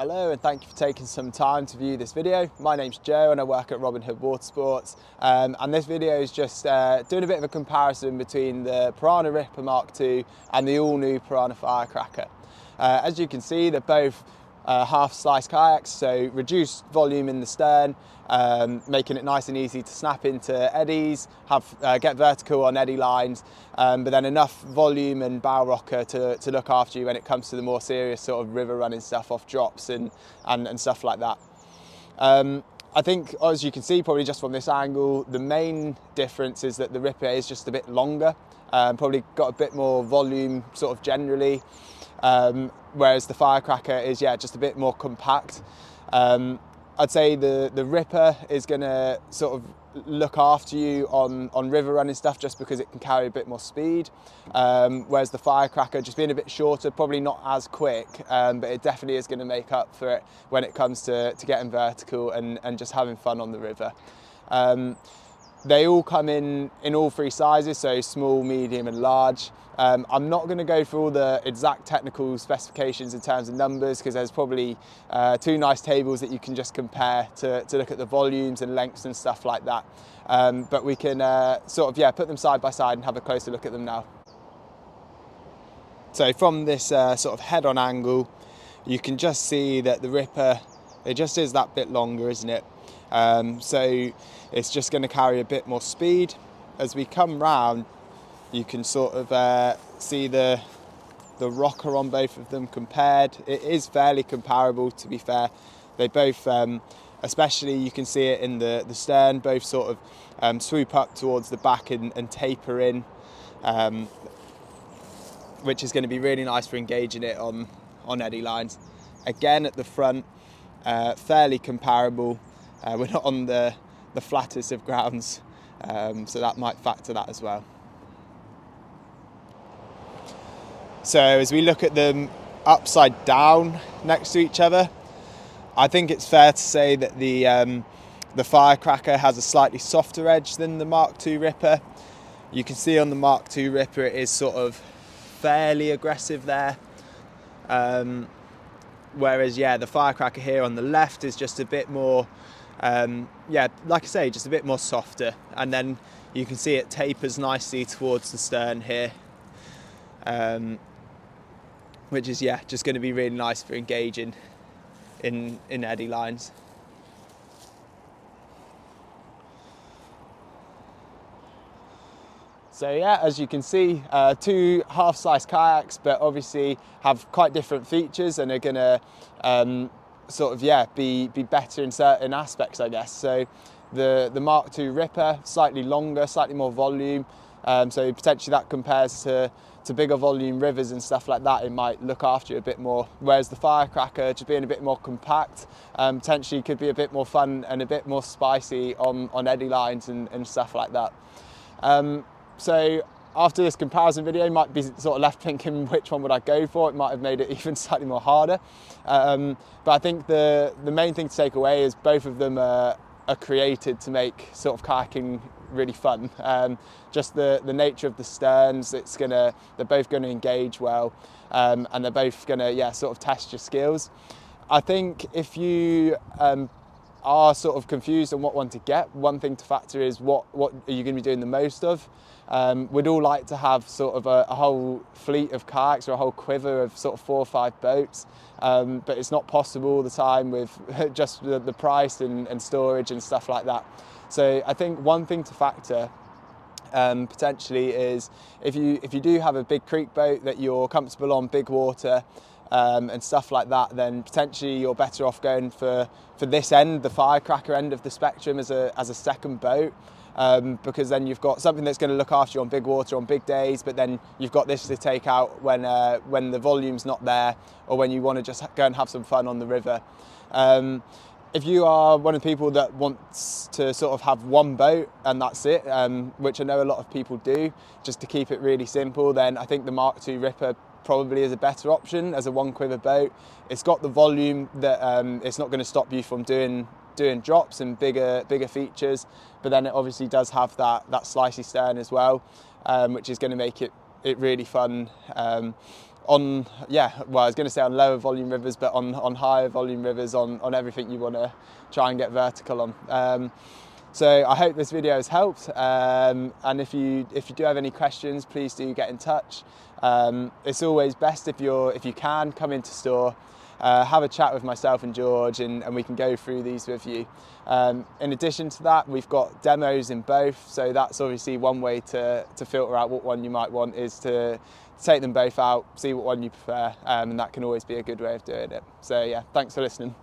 Hello and thank you for taking some time to view this video. My name's Joe and I work at Robin Hood Watersports, and this video is just doing a bit of a comparison between the Pyranha Ripper Mk2 and the all new Pyranha Firecracker. As you can see, they're both half slice kayaks, so reduced volume in the stern, making it nice and easy to snap into eddies, get vertical on eddy lines, but then enough volume and bow rocker to look after you when it comes to the more serious sort of river running stuff off drops and stuff like that. I think, as you can see probably just from this angle, the main difference is that the Ripper is just a bit longer, probably got a bit more volume sort of generally, whereas the Firecracker is just a bit more compact. I'd say the Ripper is going to sort of look after you on river running stuff just because it can carry a bit more speed, whereas the Firecracker, just being a bit shorter, probably not as quick, but it definitely is going to make up for it when it comes to getting vertical and just having fun on the river. They all come in all three sizes, so small, medium and large. I'm not going to go through all the exact technical specifications in terms of numbers because there's probably two nice tables that you can just compare to look at the volumes and lengths and stuff like that. But we can put them side by side and have a closer look at them now. So from this sort of head-on angle, you can just see that the Ripper, it just is that bit longer, isn't it? So it's just going to carry a bit more speed. As we come round, you can sort of see the rocker on both of them compared. It is fairly comparable, to be fair. They both, especially you can see it in the stern, both sort of swoop up towards the back and taper in, which is going to be really nice for engaging it on eddy lines. Again, at the front, fairly comparable. We're not on the flattest of grounds, so that might factor that as well. So as we look at them upside down next to each other, I think it's fair to say that the Firecracker has a slightly softer edge than the Mk2 Ripper. You can see on the Mk2 Ripper it is sort of fairly aggressive there, whereas the Firecracker here on the left is just a bit more, like I say, just a bit more softer, and then you can see it tapers nicely towards the stern here, which is just going to be really nice for engaging in eddy lines. So as you can see, two half-size kayaks, but obviously have quite different features and are going to be better in certain aspects, I guess. So the Mk2 Ripper, slightly longer, slightly more volume, so potentially that compares to bigger volume rivers and stuff like that, it might look after you a bit more, whereas the Firecracker, just being a bit more compact, potentially could be a bit more fun and a bit more spicy on eddy lines and stuff like that. So after this comparison video, you might be sort of left thinking which one would I go for. It might have made it even slightly more harder, but I think the main thing to take away is both of them are created to make sort of kayaking really fun. Just the nature of the sterns, they're both going to engage well, and they're both going to sort of test your skills. I think if you are sort of confused on what one to get, one thing to factor is what are you going to be doing the most of. We'd all like to have sort of a whole fleet of kayaks or a whole quiver of sort of 4 or 5 boats, but it's not possible all the time with just the price and storage and stuff like that. So I think one thing to factor potentially is if you do have a big creek boat that you're comfortable on, big water, and stuff like that, then potentially you're better off going for this end, the Firecracker end of the spectrum, as a second boat, because then you've got something that's going to look after you on big water on big days, but then you've got this to take out when the volume's not there, or when you want to just go and have some fun on the river. If you are one of the people that wants to sort of have one boat and that's it, which I know a lot of people do, just to keep it really simple, then I think the Mk2 Ripper probably is a better option as a one quiver boat. It's got the volume that it's not going to stop you from doing drops and bigger features, but then it obviously does have that slicey stern as well, which is going to make it really fun on, yeah, well, I was going to say on lower volume rivers, but on higher volume rivers, on everything you want to try and get vertical on. So I hope this video has helped, and if you do have any questions, please do get in touch. It's always best if you can come into store, have a chat with myself and George, and we can go through these with you. In addition to that, we've got demos in both, so that's obviously one way to filter out what one you might want, is to take them both out, see what one you prefer, and that can always be a good way of doing it. So yeah, thanks for listening.